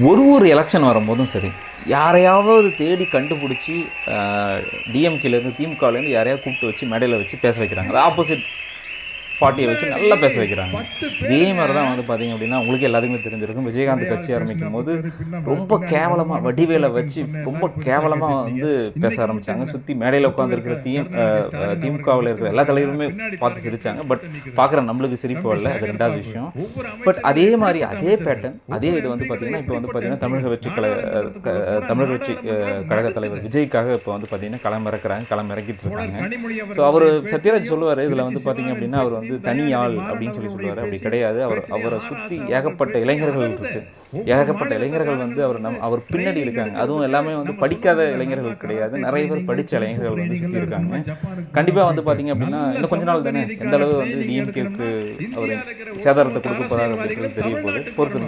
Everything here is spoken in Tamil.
ஒரு எலெக்ஷன் வரும்போதும் சரி, யாரையாவது தேடி கண்டுபிடிச்சி டிஎம்கேலேருந்து திமுகலேருந்து யாரையாவது கூப்பிட்டு வச்சு மேடையில் வச்சு பேச வைக்கிறாங்க. அது ஆப்போசிட் பார்ட்டியை வச்சு நல்லா பேச வைக்கிறாங்க. இதே மாதிரி தான் வந்து பார்த்தீங்க அப்படின்னா, உங்களுக்கு எல்லாத்துக்குமே தெரிஞ்சிருக்கும். விஜயகாந்த் கட்சி ஆரம்பிக்கும் போது ரொம்ப கேவலமாக வடிவேலை வச்சு ரொம்ப கேவலமாக வந்து பேச ஆரம்பித்தாங்க. சுற்றி மேடையில் உட்காந்துருக்கிற திமுகவில் இருக்கிற எல்லா தலைவருமே பார்த்து சிரித்தாங்க. பட் பார்க்குற நம்மளுக்கு சிரிப்பு வரல, அது ரெண்டாவது விஷயம். பட் அதே மாதிரி அதே பேட்டர்ன் அதே இது வந்து பார்த்திங்கன்னா, இப்போ வந்து பார்த்திங்கன்னா தமிழக வெற்றி கழக தலைவர் விஜய்க்காக இப்போ வந்து பார்த்திங்கன்னா களமிறக்கிட்டு இருக்காங்க. ஸோ அவர் சத்யராஜ் சொல்லுவார், இதில் வந்து பார்த்திங்க அப்படின்னா அவர் வந்து தனி ஆள் அப்படின்னு சொல்லுவார். அப்படி கிடையாது. அவரை சுற்றி ஏகப்பட்ட இளைஞர்கள் இருக்கு. ஏகப்பட்ட இளைஞர்கள் வந்து அவர் பின்னாடி இருக்காங்க. அதுவும் எல்லாமே வந்து படிக்காத இளைஞர்கள் கிடையாது. நிறைய பேர் படித்த இளைஞர்கள் வந்து சுற்றி இருக்காங்க. கண்டிப்பாக வந்து பார்த்தீங்க அப்படின்னா இன்னும் கொஞ்ச நாள் தானே எந்த அளவு வந்து டிஎம்கேக்கு அவர் சேதாரத்தை கொடுக்க போறாரு அப்படின்றது தெரிய போகுது. பொறுத்து